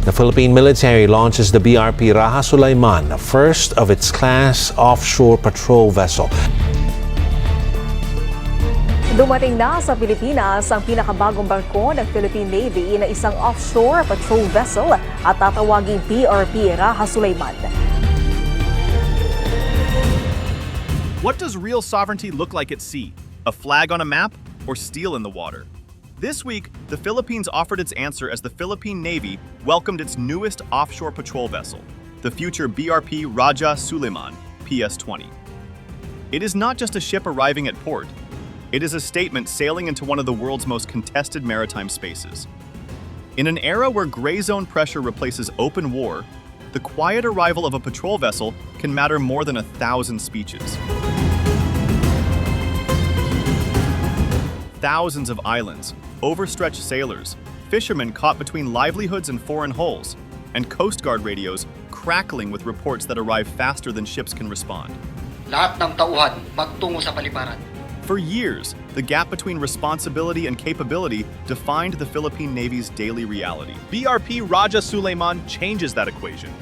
The Philippine military launches the BRP Rajah Sulayman, a first of its class offshore patrol vessel. Dumating na sa Pilipinas ang pinakabagong barko ng Philippine Navy na isang offshore patrol vessel at tatawaging BRP Rajah Sulayman. What does real sovereignty look like at sea? A flag on a map or steel in the water? This week, the Philippines offered its answer as the Philippine Navy welcomed its newest offshore patrol vessel, the future BRP Rajah Sulayman, PS-20. It is not just a ship arriving at port. It is a statement sailing into one of the world's most contested maritime spaces. In an era where gray zone pressure replaces open war, the quiet arrival of a patrol vessel can matter more than 1,000 speeches. Thousands of islands, overstretched sailors, fishermen caught between livelihoods and foreign hulls, and Coast Guard radios crackling with reports that arrive faster than ships can respond. Lahat ng tauhan magtungo sa paliparan. For years, the gap between responsibility and capability defined the Philippine Navy's daily reality. BRP Rajah Sulayman changes that equation.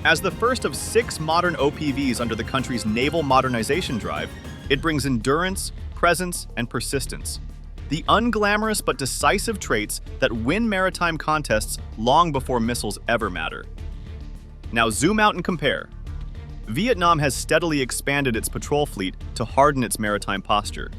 As the first of 6 modern OPVs under the country's naval modernization drive, it brings endurance, presence, and persistence. The unglamorous but decisive traits that win maritime contests long before missiles ever matter. Now zoom out and compare. Vietnam has steadily expanded its patrol fleet to harden its maritime posture.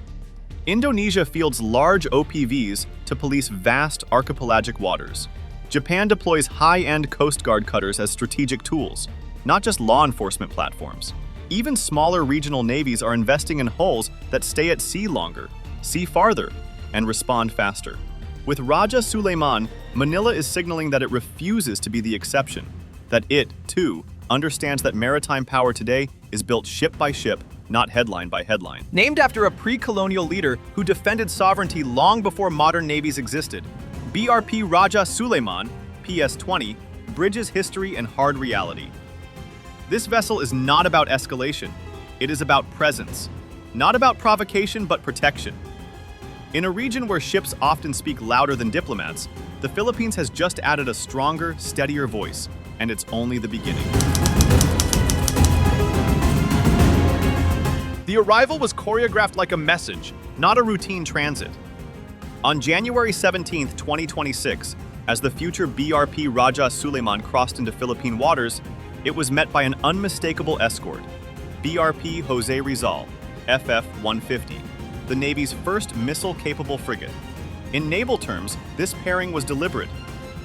Indonesia fields large OPVs to police vast archipelagic waters. Japan deploys high-end Coast Guard cutters as strategic tools, not just law enforcement platforms. Even smaller regional navies are investing in hulls that stay at sea longer, see farther, and respond faster. With Rajah Sulayman, Manila is signaling that it refuses to be the exception, that it, too, understands that maritime power today is built ship by ship, not headline by headline. Named after a pre-colonial leader who defended sovereignty long before modern navies existed, BRP Rajah Sulayman, PS-20, bridges history and hard reality. This vessel is not about escalation. It is about presence. Not about provocation, but protection. In a region where ships often speak louder than diplomats, the Philippines has just added a stronger, steadier voice, and it's only the beginning. The arrival was choreographed like a message, not a routine transit. On January 17, 2026, as the future BRP Rajah Sulayman crossed into Philippine waters, it was met by an unmistakable escort, BRP Jose Rizal, FF-150, the Navy's first missile-capable frigate. In naval terms, this pairing was deliberate.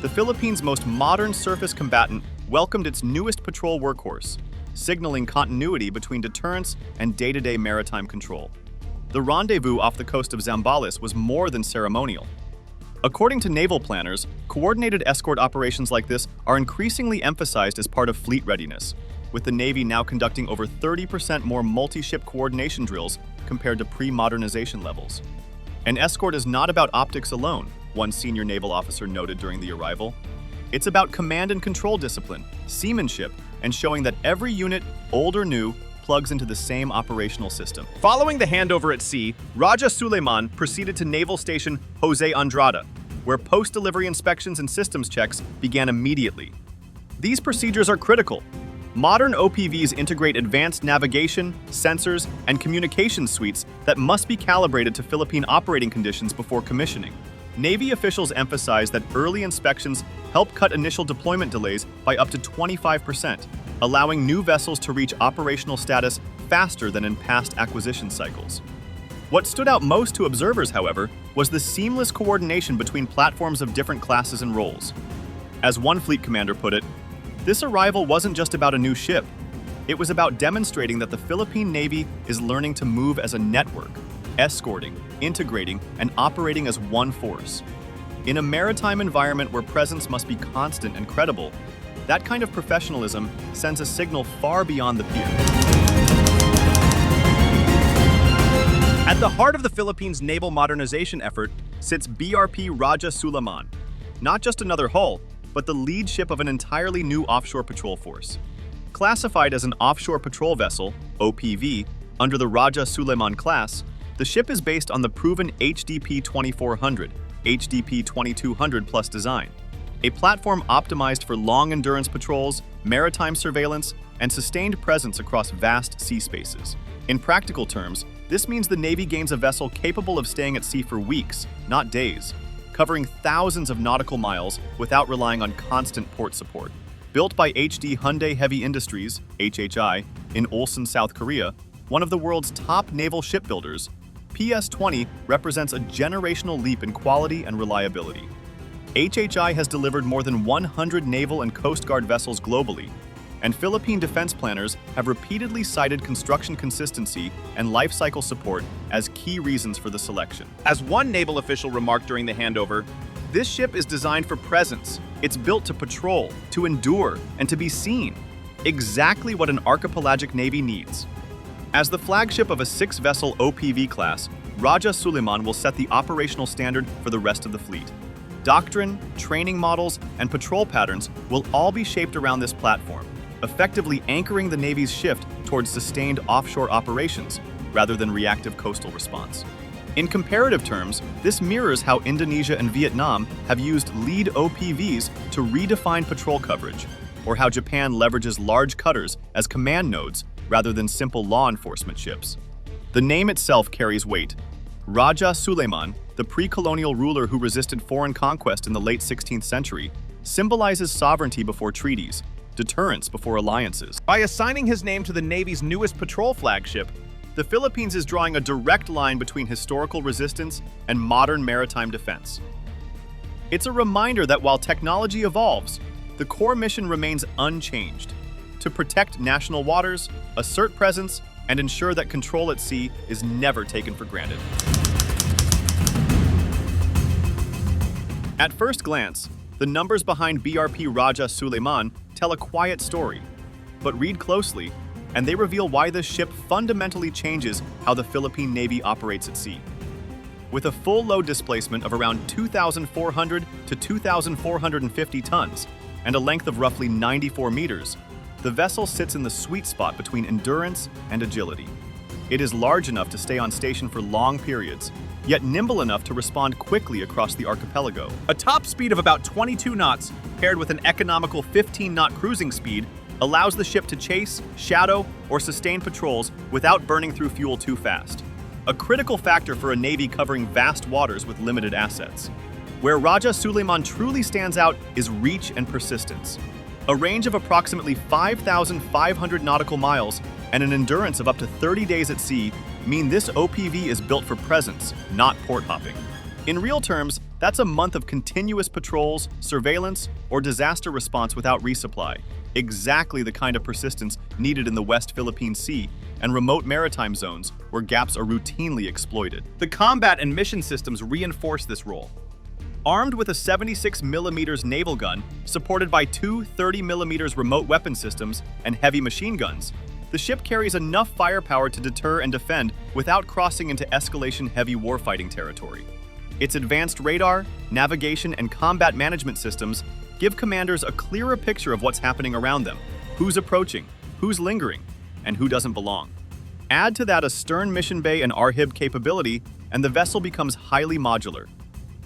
The Philippines' most modern surface combatant welcomed its newest patrol workhorse, signaling continuity between deterrence and day-to-day maritime control. The rendezvous off the coast of Zambales was more than ceremonial. According to naval planners, coordinated escort operations like this are increasingly emphasized as part of fleet readiness, with the Navy now conducting over 30% more multi-ship coordination drills compared to pre-modernization levels. An escort is not about optics alone, one senior naval officer noted during the arrival. It's about command and control discipline, seamanship, and showing that every unit, old or new, plugs into the same operational system. Following the handover at sea, Rajah Sulayman proceeded to Naval Station Jose Andrada, where post-delivery inspections and systems checks began immediately. These procedures are critical. Modern OPVs integrate advanced navigation, sensors, and communication suites that must be calibrated to Philippine operating conditions before commissioning. Navy officials emphasize that early inspections help cut initial deployment delays by up to 25%, allowing new vessels to reach operational status faster than in past acquisition cycles. What stood out most to observers, however, was the seamless coordination between platforms of different classes and roles. As one fleet commander put it, this arrival wasn't just about a new ship. It was about demonstrating that the Philippine Navy is learning to move as a network, escorting, integrating, and operating as one force. In a maritime environment where presence must be constant and credible, that kind of professionalism sends a signal far beyond the pier. At the heart of the Philippines' naval modernization effort sits BRP Rajah Sulayman, not just another hull, but the lead ship of an entirely new offshore patrol force. Classified as an offshore patrol vessel, OPV, under the Rajah Sulayman class, the ship is based on the proven HDP 2400, HDP 2200 plus design. a platform optimized for long-endurance patrols, maritime surveillance, and sustained presence across vast sea spaces. In practical terms, this means the Navy gains a vessel capable of staying at sea for weeks, not days, covering thousands of nautical miles without relying on constant port support. Built by HD Hyundai Heavy Industries, HHI, in Ulsan, South Korea, one of the world's top naval shipbuilders, PS-20 represents a generational leap in quality and reliability. HHI has delivered more than 100 naval and Coast Guard vessels globally, and Philippine defense planners have repeatedly cited construction consistency and life cycle support as key reasons for the selection. As one naval official remarked during the handover, this ship is designed for presence. It's built to patrol, to endure, and to be seen. Exactly what an archipelagic navy needs. As the flagship of a 6-vessel OPV class, Rajah Sulayman will set the operational standard for the rest of the fleet. Doctrine, training models, and patrol patterns will all be shaped around this platform, effectively anchoring the Navy's shift towards sustained offshore operations rather than reactive coastal response. In comparative terms, this mirrors how Indonesia and Vietnam have used lead OPVs to redefine patrol coverage, or how Japan leverages large cutters as command nodes rather than simple law enforcement ships. The name itself carries weight. Rajah Sulayman, the pre-colonial ruler who resisted foreign conquest in the late 16th century, symbolizes sovereignty before treaties, deterrence before alliances. By assigning his name to the Navy's newest patrol flagship, the Philippines is drawing a direct line between historical resistance and modern maritime defense. It's a reminder that while technology evolves, the core mission remains unchanged: to protect national waters, assert presence, and ensure that control at sea is never taken for granted. At first glance, the numbers behind BRP Rajah Sulayman tell a quiet story, but read closely, and they reveal why this ship fundamentally changes how the Philippine Navy operates at sea. With a full load displacement of around 2,400 to 2,450 tons and a length of roughly 94 meters, the vessel sits in the sweet spot between endurance and agility. It is large enough to stay on station for long periods, yet nimble enough to respond quickly across the archipelago. A top speed of about 22 knots, paired with an economical 15-knot cruising speed, allows the ship to chase, shadow, or sustain patrols without burning through fuel too fast. A critical factor for a navy covering vast waters with limited assets. Where Rajah Sulayman truly stands out is reach and persistence. A range of approximately 5,500 nautical miles and an endurance of up to 30 days at sea mean this OPV is built for presence, not port hopping. In real terms, that's a month of continuous patrols, surveillance, or disaster response without resupply. Exactly the kind of persistence needed in the West Philippine Sea and remote maritime zones where gaps are routinely exploited. The combat and mission systems reinforce this role. Armed with a 76mm naval gun, supported by two 30mm remote weapon systems and heavy machine guns, the ship carries enough firepower to deter and defend without crossing into escalation-heavy warfighting territory. Its advanced radar, navigation, and combat management systems give commanders a clearer picture of what's happening around them, who's approaching, who's lingering, and who doesn't belong. Add to that a stern mission bay and RHIB capability, and the vessel becomes highly modular.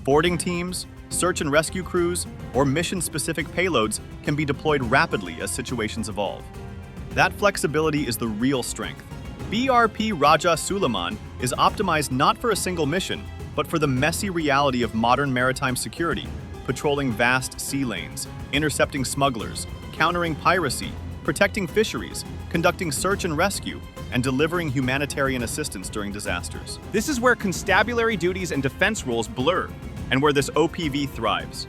Boarding teams, search and rescue crews, or mission-specific payloads can be deployed rapidly as situations evolve. That flexibility is the real strength. BRP Rajah Sulayman is optimized not for a single mission, but for the messy reality of modern maritime security, patrolling vast sea lanes, intercepting smugglers, countering piracy, protecting fisheries, conducting search and rescue, and delivering humanitarian assistance during disasters. This is where constabulary duties and defense roles blur, and where this OPV thrives.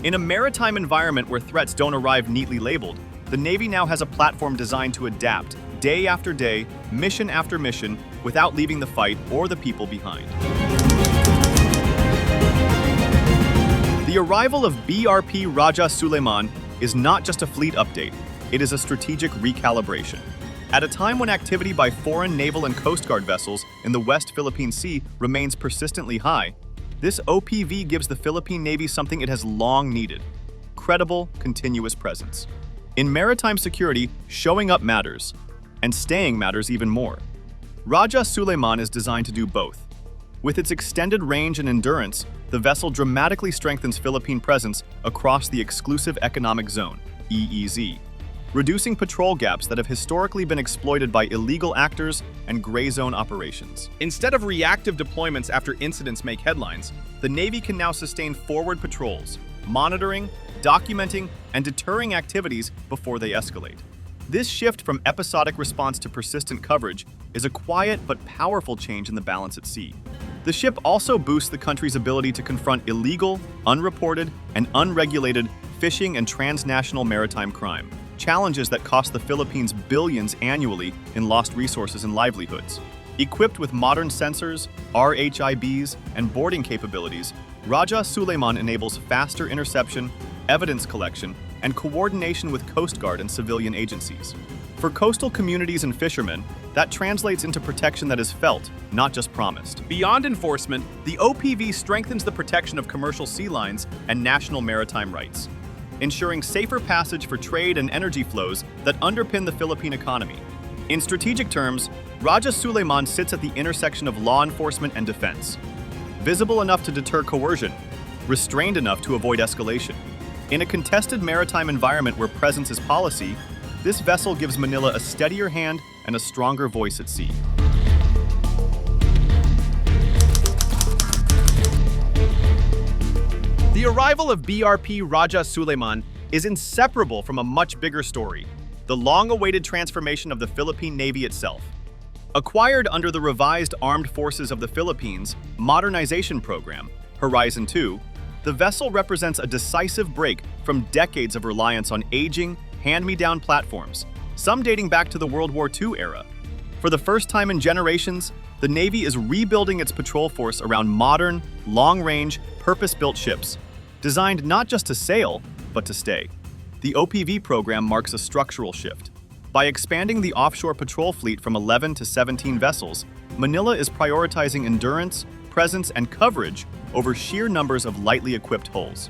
In a maritime environment where threats don't arrive neatly labeled, the Navy now has a platform designed to adapt, day after day, mission after mission, without leaving the fight or the people behind. The arrival of BRP Rajah Sulayman is not just a fleet update, it is a strategic recalibration. At a time when activity by foreign naval and Coast Guard vessels in the West Philippine Sea remains persistently high, this OPV gives the Philippine Navy something it has long needed: credible, continuous presence. In maritime security, showing up matters, and staying matters even more. Rajah Sulayman is designed to do both: With its extended range and endurance, the vessel dramatically strengthens Philippine presence across the Exclusive Economic Zone, EEZ, reducing patrol gaps that have historically been exploited by illegal actors and gray zone operations. Instead of reactive deployments after incidents make headlines, the Navy can now sustain forward patrols, monitoring, documenting, and deterring activities before they escalate. This shift from episodic response to persistent coverage is a quiet but powerful change in the balance at sea. The ship also boosts the country's ability to confront illegal, unreported, and unregulated fishing and transnational maritime crime, challenges that cost the Philippines billions annually in lost resources and livelihoods. Equipped with modern sensors, RHIBs, and boarding capabilities, Rajah Sulayman enables faster interception, evidence collection, and coordination with Coast Guard and civilian agencies. For coastal communities and fishermen, that translates into protection that is felt, not just promised. Beyond enforcement, the OPV strengthens the protection of commercial sea lines and national maritime rights, ensuring safer passage for trade and energy flows that underpin the Philippine economy. In strategic terms, Rajah Sulayman sits at the intersection of law enforcement and defense, visible enough to deter coercion, restrained enough to avoid escalation. In a contested maritime environment where presence is policy, this vessel gives Manila a steadier hand and a stronger voice at sea. The arrival of BRP Rajah Sulayman is inseparable from a much bigger story, the long-awaited transformation of the Philippine Navy itself. Acquired under the revised Armed Forces of the Philippines Modernization Program, Horizon 2, the vessel represents a decisive break from decades of reliance on aging, hand-me-down platforms, some dating back to the World War II era. For the first time in generations, the Navy is rebuilding its patrol force around modern, long-range, purpose-built ships, designed not just to sail, but to stay. The OPV program marks a structural shift. By expanding the offshore patrol fleet from 11 to 17 vessels, Manila is prioritizing endurance, presence, and coverage over sheer numbers of lightly equipped hulls.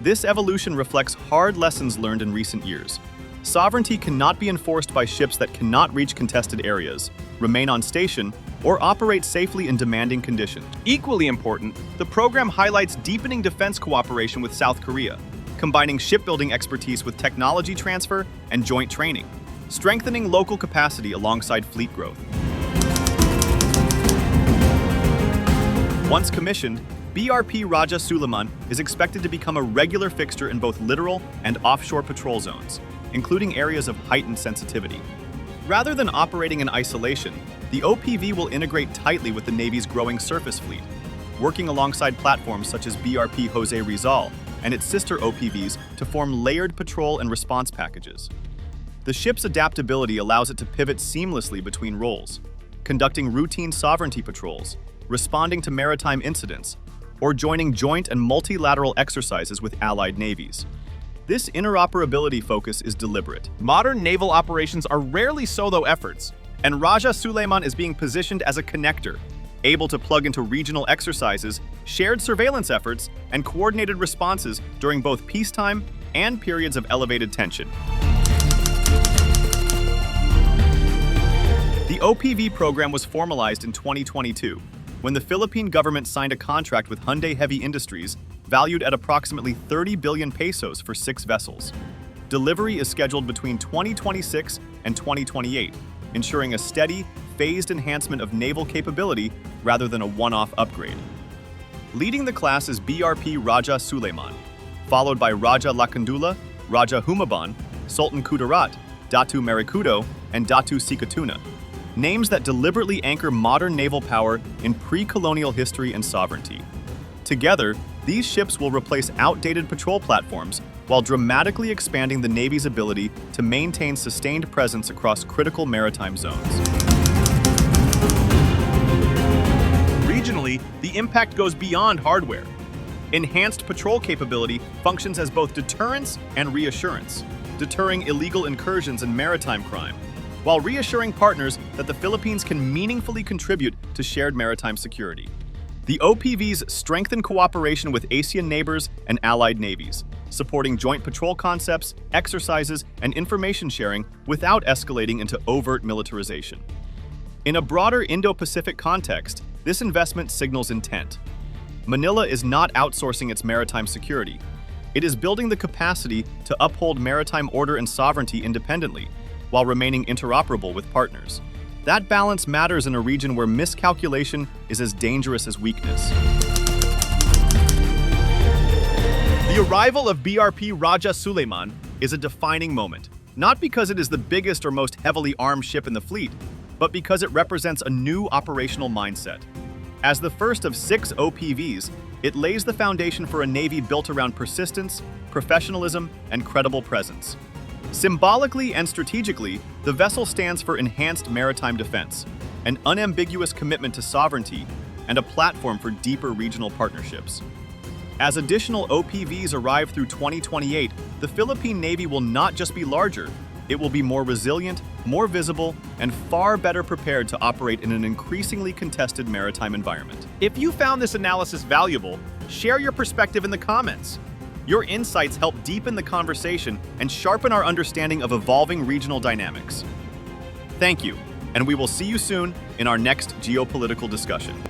This evolution reflects hard lessons learned in recent years. Sovereignty cannot be enforced by ships that cannot reach contested areas, remain on station, or operate safely in demanding conditions. Equally important, the program highlights deepening defense cooperation with South Korea, combining shipbuilding expertise with technology transfer and joint training, strengthening local capacity alongside fleet growth. Once commissioned, BRP Rajah Sulayman is expected to become a regular fixture in both littoral and offshore patrol zones, including areas of heightened sensitivity. Rather than operating in isolation, the OPV will integrate tightly with the Navy's growing surface fleet, working alongside platforms such as BRP Jose Rizal and its sister OPVs to form layered patrol and response packages. The ship's adaptability allows it to pivot seamlessly between roles, conducting routine sovereignty patrols, responding to maritime incidents, or joining joint and multilateral exercises with allied navies. This interoperability focus is deliberate. Modern naval operations are rarely solo efforts, and Rajah Sulayman is being positioned as a connector, able to plug into regional exercises, shared surveillance efforts, and coordinated responses during both peacetime and periods of elevated tension. The OPV program was formalized in 2022, when the Philippine government signed a contract with Hyundai Heavy Industries valued at approximately 30 billion pesos for 6 vessels. Delivery is scheduled between 2026 and 2028, ensuring a steady, phased enhancement of naval capability rather than a one-off upgrade. Leading the class is BRP Rajah Sulayman, followed by Rajah Lakandula, Rajah Humaban, Sultan Kudarat, Datu Marikudo, and Datu Sikatuna, names that deliberately anchor modern naval power in pre-colonial history and sovereignty. Together, these ships will replace outdated patrol platforms while dramatically expanding the Navy's ability to maintain sustained presence across critical maritime zones. Regionally, the impact goes beyond hardware. Enhanced patrol capability functions as both deterrence and reassurance, deterring illegal incursions and maritime crime, while reassuring partners that the Philippines can meaningfully contribute to shared maritime security. The OPVs strengthen cooperation with ASEAN neighbors and allied navies, supporting joint patrol concepts, exercises, and information sharing without escalating into overt militarization. In a broader Indo-Pacific context, This investment signals intent. Manila is not outsourcing its maritime security. It is building the capacity to uphold maritime order and sovereignty independently, while remaining interoperable with partners. That balance matters in a region where miscalculation is as dangerous as weakness. The arrival of BRP Rajah Sulayman is a defining moment, not because it is the biggest or most heavily armed ship in the fleet, but because it represents a new operational mindset. As the first of 6 OPVs, it lays the foundation for a Navy built around persistence, professionalism, and credible presence. Symbolically and strategically, the vessel stands for enhanced maritime defense, an unambiguous commitment to sovereignty, and a platform for deeper regional partnerships. As additional OPVs arrive through 2028, the Philippine Navy will not just be larger, it will be more resilient, more visible, and far better prepared to operate in an increasingly contested maritime environment. If you found this analysis valuable, share your perspective in the comments. Your insights help deepen the conversation and sharpen our understanding of evolving regional dynamics. Thank you, and we will see you soon in our next geopolitical discussion.